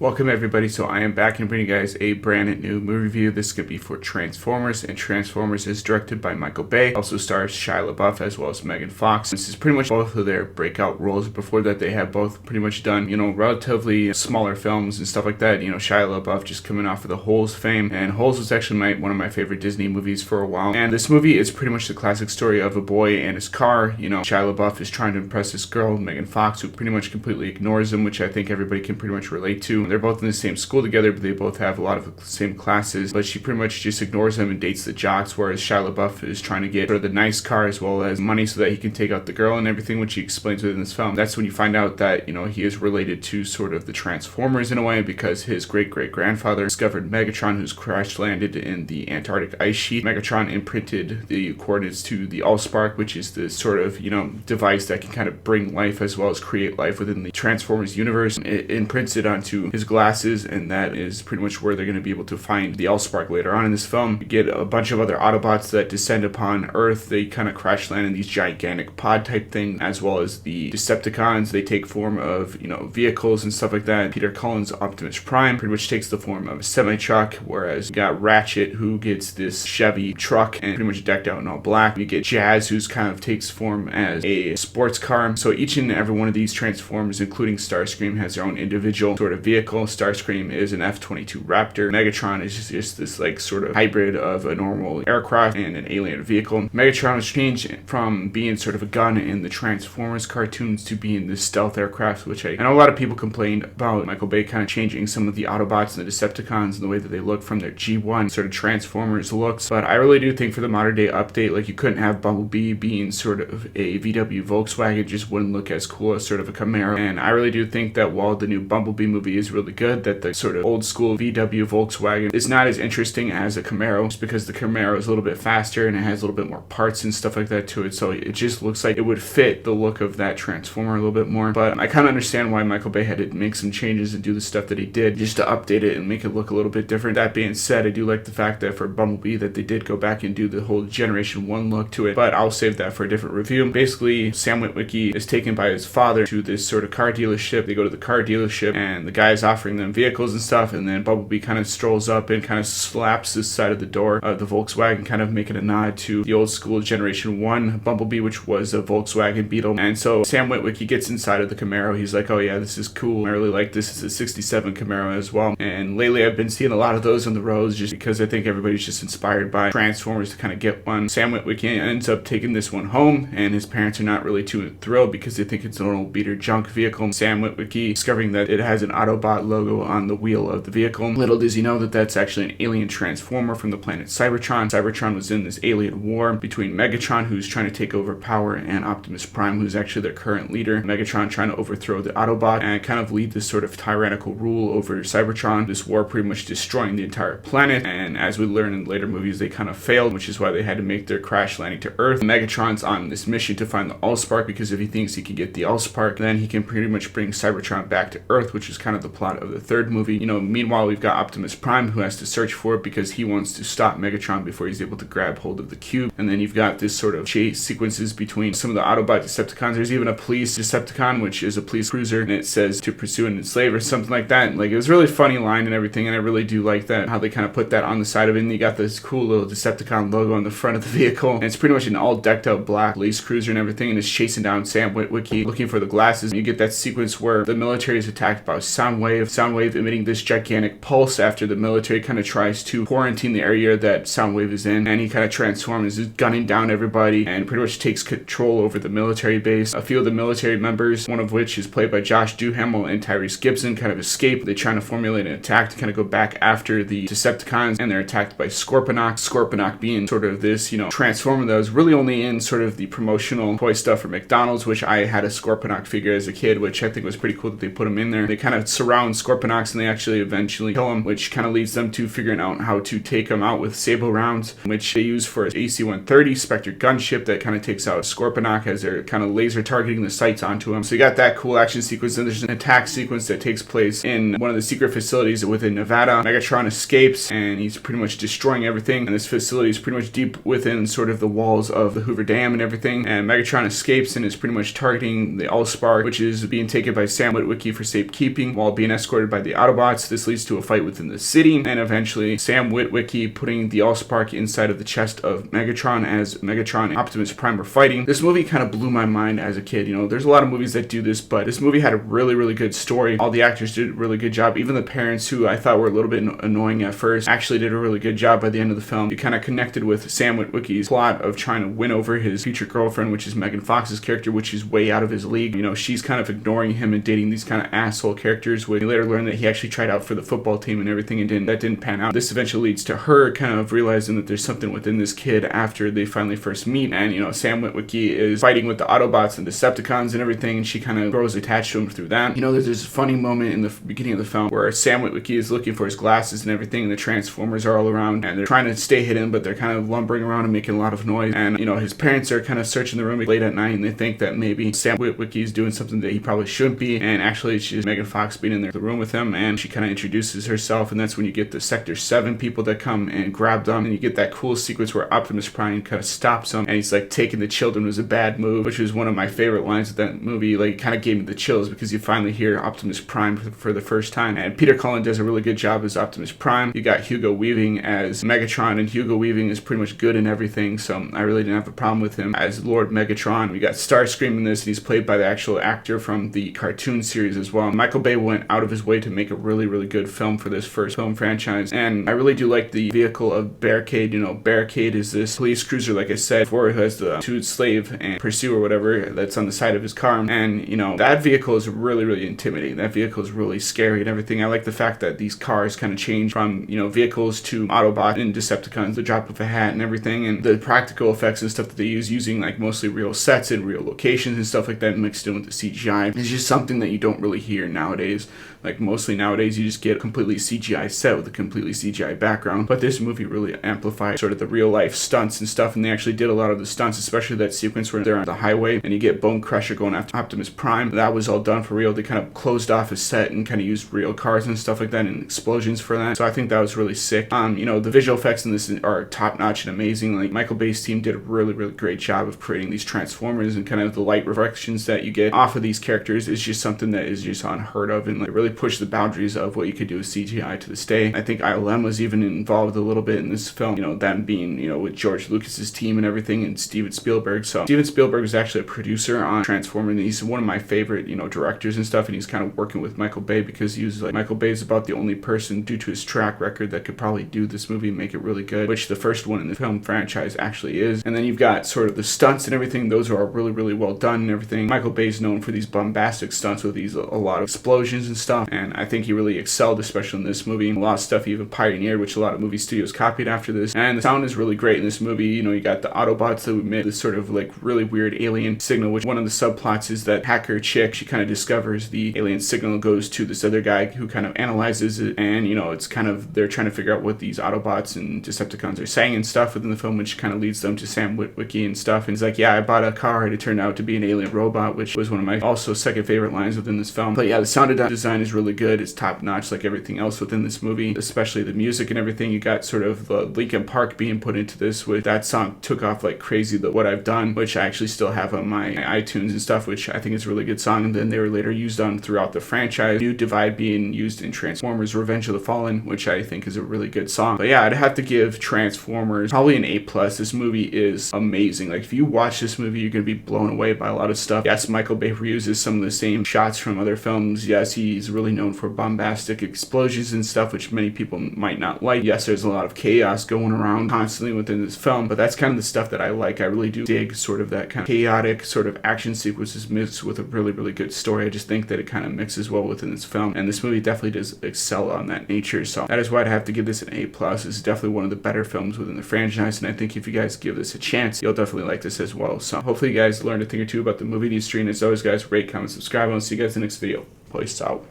Welcome everybody, so I am back and bringing you guys a brand new movie review. This is going to be for Transformers, and Transformers is directed by Michael Bay. Also stars Shia LaBeouf as well as Megan Fox. This is pretty much both of their breakout roles. Before that, they have both pretty much done, relatively smaller films and stuff like that. Shia LaBeouf just coming off of the Holes fame, and Holes was actually one of my favorite Disney movies for a while. And this movie is pretty much the classic story of a boy and his car. Shia LaBeouf is trying to impress this girl, Megan Fox, who pretty much completely ignores him, which I think everybody can pretty much relate to. They're both in the same school together, but they both have a lot of the same classes, but she pretty much just ignores him and dates the jocks, whereas Shia LaBeouf is trying to get sort of the nice car as well as money so that he can take out the girl and everything, which he explains within this film. That's when you find out that, he is related to sort of the Transformers in a way, because his great-great-grandfather discovered Megatron, who's crash-landed in the Antarctic ice sheet. Megatron imprinted the coordinates to the Allspark, which is the sort of, device that can kind of bring life as well as create life within the Transformers universe. It imprints it onto his glasses, and that is pretty much where they're going to be able to find the Allspark later on in this film. You get a bunch of other Autobots that descend upon Earth. They kind of crash land in these gigantic pod type things, as well as the Decepticons. They take form of, vehicles and stuff like that. Peter Cullen's Optimus Prime pretty much takes the form of a semi-truck, whereas you got Ratchet, who gets this Chevy truck and pretty much decked out in all black. You get Jazz, who's kind of takes form as a sports car. So each and every one of these Transformers, including Starscream, has their own individual sort of vehicle. Starscream is an F-22 Raptor. Megatron is just this sort of hybrid of a normal aircraft and an alien vehicle. Megatron was changed from being sort of a gun in the Transformers cartoons to being this stealth aircraft, which I know a lot of people complained about Michael Bay kind of changing some of the Autobots and the Decepticons and the way that they look from their G1 sort of Transformers looks. But I really do think for the modern day update, you couldn't have Bumblebee being sort of a VW Volkswagen. It just wouldn't look as cool as sort of a Camaro. And I really do think that while the new Bumblebee movie is really good, that the sort of old school VW Volkswagen is not as interesting as a Camaro, just because the Camaro is a little bit faster and it has a little bit more parts and stuff like that to it. So it just looks like it would fit the look of that Transformer a little bit more. But I kind of understand why Michael Bay had to make some changes and do the stuff that he did just to update it and make it look a little bit different. That being said, I do like the fact that for Bumblebee that they did go back and do the whole Generation 1 look to it, but I'll save that for a different review. Basically, Sam Witwicky is taken by his father to this sort of car dealership. They go to the car dealership and the guy is offering them vehicles and stuff, and then Bumblebee kind of strolls up and kind of slaps this side of the door of the Volkswagen, kind of making a nod to the old school Generation 1 Bumblebee, which was a Volkswagen Beetle. And so Sam Witwicky gets inside of the Camaro. He's like, oh yeah, this is cool. I really like this. It's a 67 Camaro as well. And lately I've been seeing a lot of those on the roads just because I think everybody's just inspired by Transformers to kind of get one. Sam Witwicky ends up taking this one home, and his parents are not really too thrilled because they think it's an old beater junk vehicle. Sam Witwicky discovering that it has an Autobot logo on the wheel of the vehicle. Little does he know that that's actually an alien Transformer from the planet Cybertron. Cybertron was in this alien war between Megatron, who's trying to take over power, and Optimus Prime, who's actually their current leader. Megatron trying to overthrow the Autobot and kind of lead this sort of tyrannical rule over Cybertron. This war pretty much destroying the entire planet, and as we learn in later movies, they kind of failed, which is why they had to make their crash landing to Earth. Megatron's on this mission to find the Allspark, because if he thinks he can get the Allspark, then he can pretty much bring Cybertron back to Earth, which is kind of the plot of the third movie. Meanwhile, we've got Optimus Prime, who has to search for it because he wants to stop Megatron before he's able to grab hold of the cube. And then you've got this sort of chase sequences between some of the Autobot Decepticons. There's even a police Decepticon, which is a police cruiser, and it says to pursue and enslave or something like that. It was a really funny line and everything, and I really do like that, how they kind of put that on the side of it. And you got this cool little Decepticon logo on the front of the vehicle, and it's pretty much an all decked out black police cruiser and everything, and it's chasing down Sam Witwicky looking for the glasses. And you get that sequence where the military is attacked by Soundwave emitting this gigantic pulse after the military kind of tries to quarantine the area that Soundwave is in, and he kind of transforms, is gunning down everybody and pretty much takes control over the military base. A few of the military members, one of which is played by Josh Duhamel and Tyrese Gibson, kind of escape. They're trying to formulate an attack to kind of go back after the Decepticons, and they're attacked by Scorponok. Scorponok being sort of this, Transformer that was really only in sort of the promotional toy stuff for McDonald's, which I had a Scorponok figure as a kid, which I think was pretty cool that they put him in there. They kind of surround Scorponoks and they actually eventually kill him, which kind of leads them to figuring out how to take him out with Sable rounds, which they use for AC-130 Spectre gunship that kind of takes out Scorponok as they're kind of laser targeting the sights onto him. So you got that cool action sequence, and there's an attack sequence that takes place in one of the secret facilities within Nevada. Megatron escapes and he's pretty much destroying everything, and this facility is pretty much deep within sort of the walls of the Hoover Dam and everything, and Megatron escapes and is pretty much targeting the Allspark, which is being taken by Sam Witwicky for safekeeping while being being escorted by the Autobots. This leads to a fight within the city, and eventually Sam Witwicky putting the Allspark inside of the chest of Megatron as Megatron and Optimus Prime are fighting. This movie kind of blew my mind as a kid. You know, there's a lot of movies that do this, but this movie had a really, really good story. All the actors did a really good job. Even the parents, who I thought were a little bit annoying at first, actually did a really good job by the end of the film. You kind of connected with Sam Witwicky's plot of trying to win over his future girlfriend, which is Megan Fox's character, which is way out of his league. You know, she's kind of ignoring him and dating these kind of asshole characters. We later learn that he actually tried out for the football team and everything, and that didn't pan out. This eventually leads to her kind of realizing that there's something within this kid after they finally first meet. And, you know, Sam Witwicky is fighting with the Autobots and Decepticons and everything, and she kind of grows attached to him through that. You know, there's this funny moment in the beginning of the film where Sam Witwicky is looking for his glasses and everything, and the Transformers are all around, and they're trying to stay hidden, but they're kind of lumbering around and making a lot of noise. And, you know, his parents are kind of searching the room late at night, and they think that maybe Sam Witwicky is doing something that he probably shouldn't be, and actually it's just Megan Fox being in the room with him, and she kind of introduces herself, and that's when you get the Sector 7 people that come and grab them, and you get that cool sequence where Optimus Prime kind of stops him, and he's like, taking the children was a bad move, which was one of my favorite lines of that movie. Like, it kind of gave me the chills because you finally hear Optimus Prime for the first time, and Peter Cullen does a really good job as Optimus Prime. You got Hugo Weaving as Megatron, and Hugo Weaving is pretty much good in everything, so I really didn't have a problem with him as Lord Megatron. We got Starscream in this, and he's played by the actual actor from the cartoon series as well. Michael Bay went out of his way to make a really, really good film for this first film franchise, and I really do like the vehicle of Barricade. You know, Barricade is this police cruiser, like I said before, who has the two slave and pursue or whatever that's on the side of his car, and, you know, that vehicle is really, really intimidating. That vehicle is really scary and everything. I like the fact that these cars kind of change from, you know, vehicles to Autobot and Decepticons, the drop of a hat and everything, and the practical effects and stuff that they use using like mostly real sets and real locations and stuff like that mixed in with the CGI is just something that you don't really hear nowadays. Like, mostly nowadays you just get a completely CGI set with a completely CGI background, but this movie really amplified sort of the real life stunts and stuff, and they actually did a lot of the stunts, especially that sequence where they're on the highway and you get Bone Crusher going after Optimus Prime. That was all done for real. They kind of closed off a set and kind of used real cars and stuff like that and explosions for that, so I think that was really sick. You know, the visual effects in this are top notch and amazing. Like, Michael Bay's team did a really, really great job of creating these Transformers, and kind of the light reflections that you get off of these characters is just something that is just unheard of, and like really pushed the boundaries of what you could do with CGI to this day. I think ILM was even involved a little bit in this film, you know, them being, you know, with George Lucas's team and everything, and Steven Spielberg. So Steven Spielberg was actually a producer on Transformers, and he's one of my favorite, you know, directors and stuff, and he's kind of working with Michael Bay because he was like, Michael Bay is about the only person due to his track record that could probably do this movie and make it really good, which the first one in the film franchise actually is. And then you've got sort of the stunts and everything. Those are really, really well done and everything. Michael Bay's known for these bombastic stunts with these a lot of explosions and stuff, and I think he really excelled, especially in this movie. A lot of stuff he even pioneered, which a lot of movie studios copied after this. And the sound is really great in this movie. You know, you got the Autobots that emit this sort of like really weird alien signal, which one of the subplots is that hacker chick, she kind of discovers the alien signal, goes to this other guy who kind of analyzes it, and, you know, it's kind of, they're trying to figure out what these Autobots and Decepticons are saying and stuff within the film, which kind of leads them to Sam Witwicky and stuff. And he's like, yeah, I bought a car and it turned out to be an alien robot, which was one of my also second favorite lines within this film. But yeah, the sound design is really good. It's top notch like everything else within this movie, especially the music and everything. You got sort of the Linkin Park being put into this, with that song took off like crazy, the What I've Done, which I actually still have on my iTunes and stuff, which I think is a really good song. And then they were later used on throughout the franchise. New Divide being used in Transformers Revenge of the Fallen, which I think is a really good song. But yeah, I'd have to give Transformers probably an A+. This movie is amazing. Like, if you watch this movie, you're gonna be blown away by a lot of stuff. Yes, Michael Bay reuses some of the same shots from other films. Yes, he's really known for bombastic explosions and stuff, which many people might not like. Yes, there's a lot of chaos going around constantly within this film, but that's kind of the stuff that I like. I really do dig sort of that kind of chaotic sort of action sequences mixed with a really, really good story. I just think that it kind of mixes well within this film, and this movie definitely does excel on that nature. So that is why I'd have to give this an A+. This is definitely one of the better films within the franchise, and I think if you guys give this a chance, you'll definitely like this as well. So hopefully you guys learned a thing or two about the movie industry, and as always guys, rate, comment, subscribe, and I'll see you guys in the next video. Peace out.